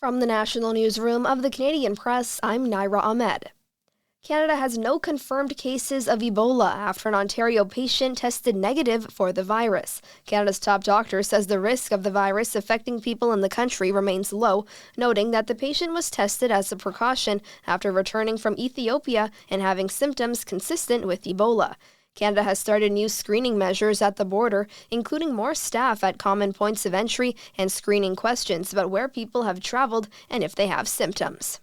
From the National Newsroom of the Canadian Press, I'm Naira Ahmed. Canada has no confirmed cases of Ebola after an Ontario patient tested negative for the virus. Canada's top doctor says the risk of the virus affecting people in the country remains low, noting that the patient was tested as a precaution after returning from Ethiopia and having symptoms consistent with Ebola. Canada has started new screening measures at the border, including more staff at common points of entry and screening questions about where people have traveled and if they have symptoms.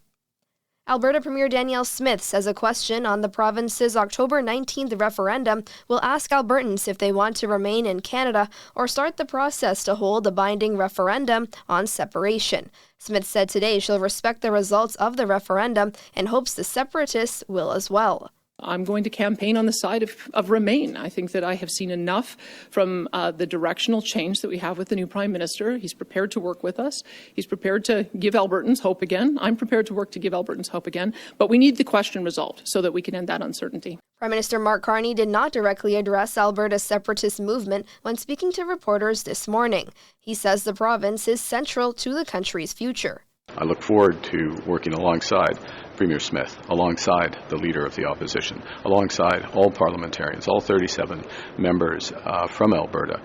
Alberta Premier Danielle Smith says a question on the province's October 19th referendum will ask Albertans if they want to remain in Canada or start the process to hold a binding referendum on separation. Smith said today she'll respect the results of the referendum and hopes the separatists will as well. I'm going to campaign on the side of Remain. I think that I have seen enough from the directional change that we have with the new Prime Minister. He's prepared to work with us. He's prepared to give Albertans hope again. I'm prepared to work to give Albertans hope again. But we need the question resolved so that we can end that uncertainty. Prime Minister Mark Carney did not directly address Alberta's separatist movement when speaking to reporters this morning. He says the province is central to the country's future. I look forward to working alongside Premier Smith, alongside the Leader of the Opposition, alongside all parliamentarians, all 37 members from Alberta,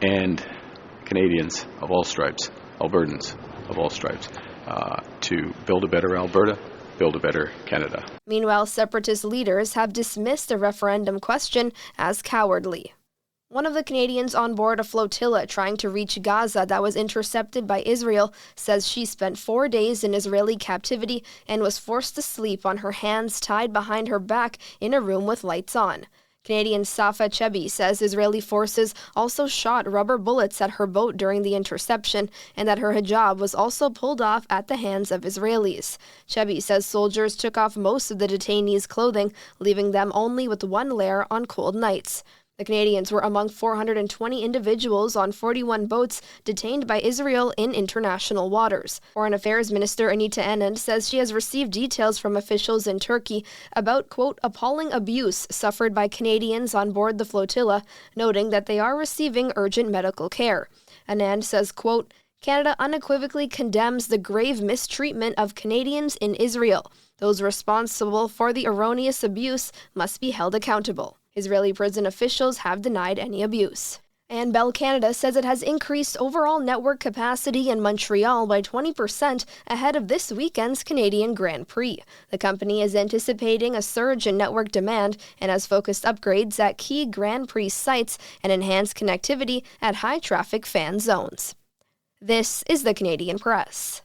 and Canadians of all stripes, Albertans of all stripes, to build a better Alberta, build a better Canada. Meanwhile, separatist leaders have dismissed the referendum question as cowardly. One of the Canadians on board a flotilla trying to reach Gaza that was intercepted by Israel says she spent 4 days in Israeli captivity and was forced to sleep on her hands tied behind her back in a room with lights on. Canadian Safa Chebi says Israeli forces also shot rubber bullets at her boat during the interception and that her hijab was also pulled off at the hands of Israelis. Chebi says soldiers took off most of the detainees' clothing, leaving them only with one layer on cold nights. The Canadians were among 420 individuals on 41 boats detained by Israel in international waters. Foreign Affairs Minister Anita Anand says she has received details from officials in Turkey about, quote, appalling abuse suffered by Canadians on board the flotilla, noting that they are receiving urgent medical care. Anand says, quote, Canada unequivocally condemns the grave mistreatment of Canadians in Israel. Those responsible for the erroneous abuse must be held accountable. Israeli prison officials have denied any abuse. And Bell Canada says it has increased overall network capacity in Montreal by 20% ahead of this weekend's Canadian Grand Prix. The company is anticipating a surge in network demand and has focused upgrades at key Grand Prix sites and enhanced connectivity at high-traffic fan zones. This is the Canadian Press.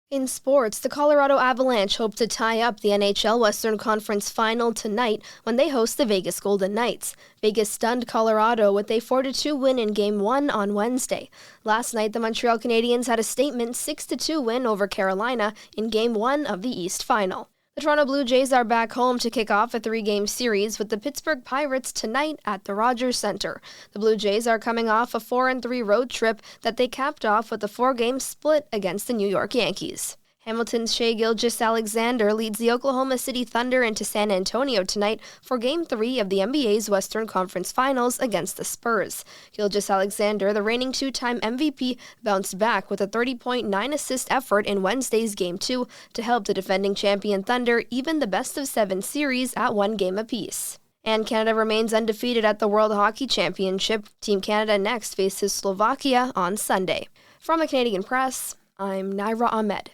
In sports, the Colorado Avalanche hope to tie up the NHL Western Conference Final tonight when they host the Vegas Golden Knights. Vegas stunned Colorado with a 4-2 win in Game 1 on Wednesday. Last night, the Montreal Canadiens had a statement 6-2 win over Carolina in Game 1 of the East Final. The Toronto Blue Jays are back home to kick off a 3-game series with the Pittsburgh Pirates tonight at the Rogers Center. The Blue Jays are coming off a 4-3 road trip that they capped off with a 4-game split against the New York Yankees. Hamilton's Shai Gilgeous-Alexander leads the Oklahoma City Thunder into San Antonio tonight for Game 3 of the NBA's Western Conference Finals against the Spurs. Gilgeous-Alexander, the reigning two-time MVP, bounced back with a 30.9 assist effort in Wednesday's Game 2 to help the defending champion Thunder even the best-of-7 series at 1 game apiece. And Canada remains undefeated at the World Hockey Championship. Team Canada next faces Slovakia on Sunday. From the Canadian Press, I'm Naira Ahmed.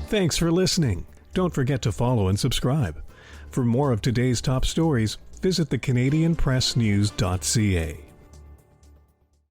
Thanks for listening. Don't forget to follow and subscribe. For more of today's top stories, visit thecanadianpressnews.ca.